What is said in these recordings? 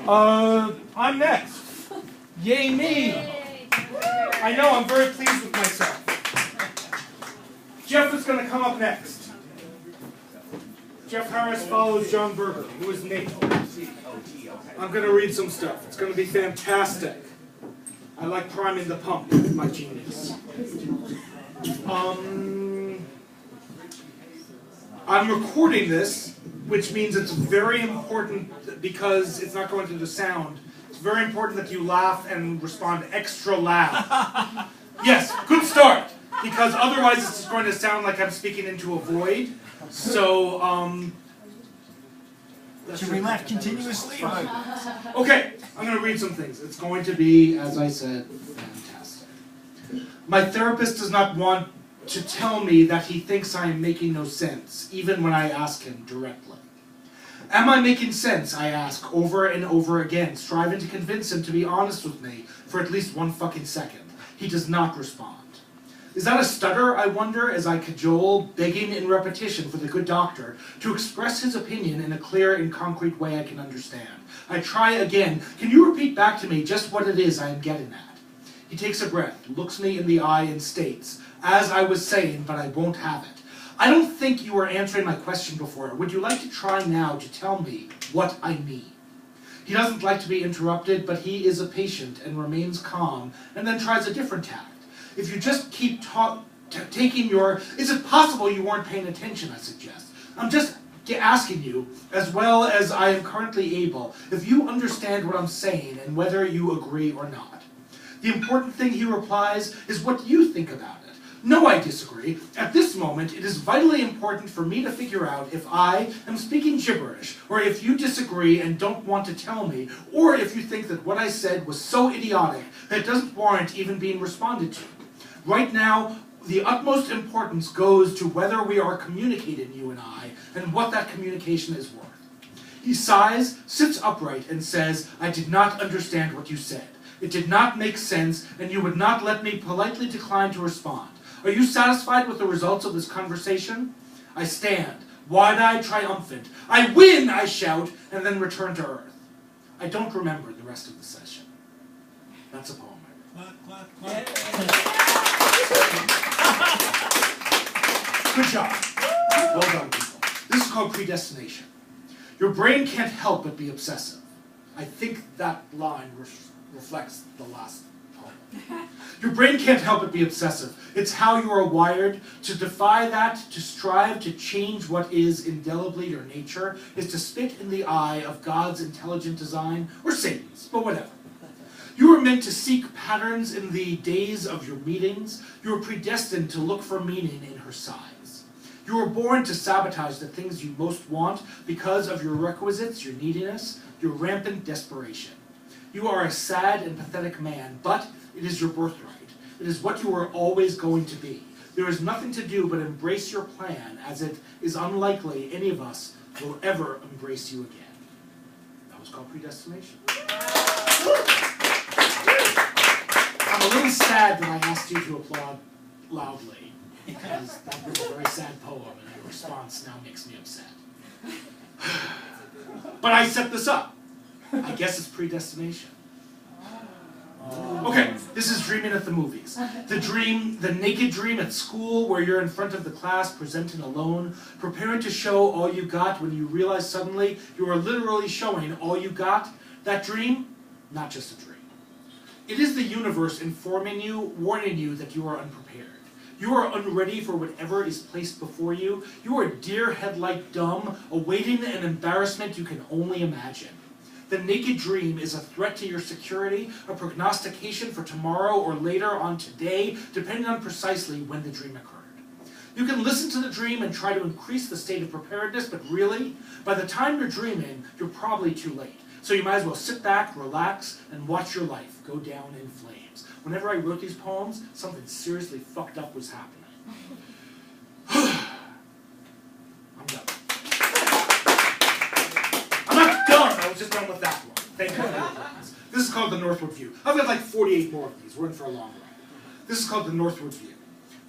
I'm next. Yay me! I know, I'm very pleased with myself. Jeff is going to come up next. Jeff Harris follows Jon Berger, who is Nate. I'm going to read some stuff. It's going to be fantastic. I like priming the pump with my genius. I'm recording this, which means it's very important because it's not going through the sound. It's very important that you laugh and respond extra loud. Yes, good start, because otherwise it's just going to sound like I'm speaking into a void. So, should we laugh continuously? Okay, I'm going to read some things. It's going to be, as I said, fantastic. My therapist does not want to tell me that he thinks I am making no sense, even when I ask him directly. Am I making sense, I ask over and over again, striving to convince him to be honest with me for at least one fucking second. He does not respond. Is that a stutter, I wonder, as I cajole, begging in repetition for the good doctor to express his opinion in a clear and concrete way I can understand. I try again. Can you repeat back to me just what it is I am getting at? He takes a breath, looks me in the eye, and states, as I was saying, but I won't have it. I don't think you were answering my question before. Would you like to try now to tell me what I mean? He doesn't like to be interrupted, but he is a patient and remains calm, and then tries a different tack. If you just keep taking your... Is it possible you weren't paying attention, I suggest? I'm just asking you, as well as I am currently able, if you understand what I'm saying and whether you agree or not. The important thing, he replies, is what you think about it. No, I disagree. At this moment, it is vitally important for me to figure out if I am speaking gibberish, or if you disagree and don't want to tell me, or if you think that what I said was so idiotic that it doesn't warrant even being responded to. Right now, the utmost importance goes to whether we are communicating, you and I, and what that communication is worth. He sighs, sits upright, and says, I did not understand what you said. It did not make sense, and you would not let me politely decline to respond. Are you satisfied with the results of this conversation? I stand, wide-eyed, triumphant. I win, I shout, and then return to earth. I don't remember the rest of the session. That's a poem I wrote. Clap, clap, clap. Good job. Well done, people. This is called predestination. Your brain can't help but be obsessive. I think that line reflects the last poem. Your brain can't help but be obsessive. It's how you are wired. To defy that, to strive to change what is indelibly your nature, is to spit in the eye of God's intelligent design, or Satan's, but whatever. You are meant to seek patterns in the days of your meetings. You are predestined to look for meaning in her sighs. You were born to sabotage the things you most want because of your requisites, your neediness, your rampant desperation. You are a sad and pathetic man, but it is your birthright. It is what you are always going to be. There is nothing to do but embrace your plan, as it is unlikely any of us will ever embrace you again. That was called predestination. I'm a little sad that I asked you to applaud loudly, because that was a very sad poem, and your response now makes me upset. But I set this up. I guess it's predestination. Okay, this is dreaming at the movies. The naked dream at school where you're in front of the class, presenting alone, preparing to show all you got when you realize suddenly you are literally showing all you got. That dream, not just a dream. It is the universe informing you, warning you that you are unprepared. You are unready for whatever is placed before you. You are deer-headlight dumb, awaiting an embarrassment you can only imagine. The naked dream is a threat to your security, a prognostication for tomorrow or later on today, depending on precisely when the dream occurred. You can listen to the dream and try to increase the state of preparedness, but really, by the time you're dreaming, you're probably too late. So you might as well sit back, relax, and watch your life go down in flames. Whenever I wrote these poems, something seriously fucked up was happening. I'm done. I'm not done! I was just done with that one. Thank you for your applause. This is called The Northward View. I've got like 48 more of these. We're in for a long ride. This is called The Northward View.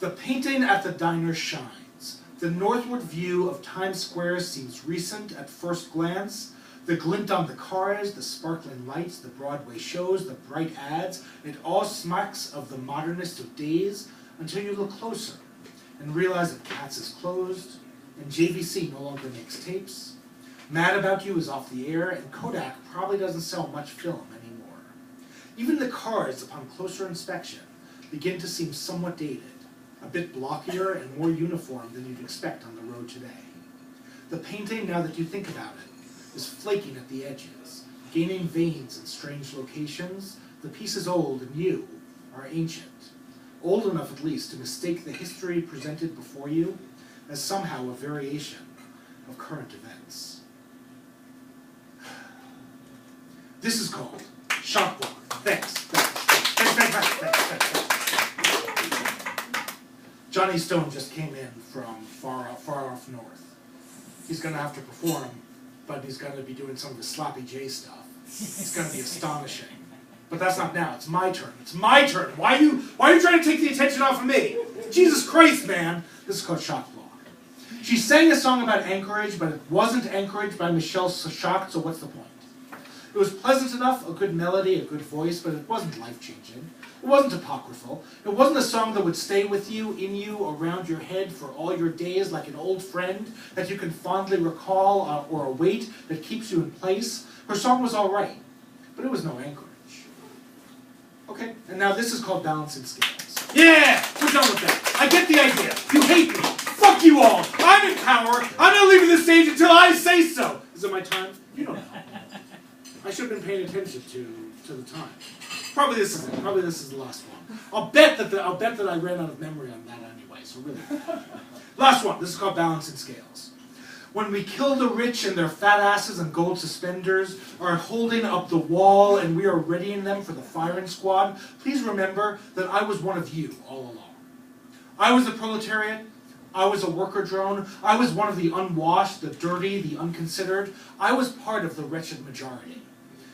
The painting at the diner shines. The northward view of Times Square seems recent at first glance. The glint on the cars, the sparkling lights, the Broadway shows, the bright ads, it all smacks of the modernist of days until you look closer and realize that Katz is closed and JVC no longer makes tapes. Mad About You is off the air, and Kodak probably doesn't sell much film anymore. Even the cars, upon closer inspection, begin to seem somewhat dated, a bit blockier and more uniform than you'd expect on the road today. The painting, now that you think about it, is flaking at the edges, gaining veins in strange locations. The piece is old, and you are ancient. Old enough, at least, to mistake the history presented before you as somehow a variation of current events. This is called Shop Block. Thanks. Johnny Stone just came in from far off north. He's going to have to perform, but he's going to be doing some of the sloppy J stuff. It's going to be astonishing. But that's not now. It's my turn. It's my turn. Why are you trying to take the attention off of me? Jesus Christ, man. This is called Shop Block. She sang a song about Anchorage, but it wasn't Anchorage by Michelle Shocked, so what's the point? It was pleasant enough, a good melody, a good voice, but it wasn't life-changing. It wasn't apocryphal. It wasn't a song that would stay with you, in you, around your head for all your days like an old friend that you can fondly recall, or a weight that keeps you in place. Her song was all right, but it was no Anchorage. Okay, and now this is called Balancing Scales. Yeah, we're done with that. I get the idea. You hate me. Fuck you all. I'm in power. I'm not leaving the stage until I say so. Is it my time? You don't know. I should have been paying attention to the time. Probably this is it. Probably this is the last one. I'll bet that I ran out of memory on that anyway. So really, last one. This is called Balancing Scales. When we kill the rich and their fat asses and gold suspenders are holding up the wall and we are readying them for the firing squad, please remember that I was one of you all along. I was the proletariat. I was a worker drone. I was one of the unwashed, the dirty, the unconsidered. I was part of the wretched majority.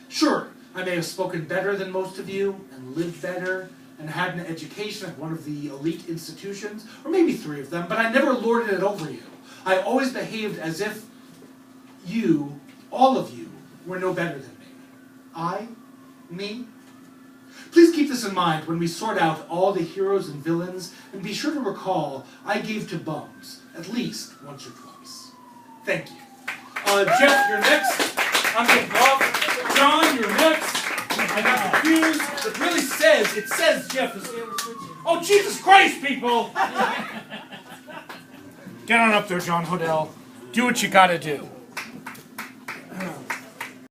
Sure, I may have spoken better than most of you, and lived better, and had an education at one of the elite institutions, or maybe 3 of them, but I never lorded it over you. I always behaved as if you, all of you, were no better than me. Me? Please keep this in mind when we sort out all the heroes and villains, and be sure to recall I gave to bums at least once or twice. Thank you. Jeff, you're next. I'm getting off. John, you're next. I got confused. It says Jeff is... Oh, Jesus Christ, people! Get on up there, John Hodel. Do what you gotta do.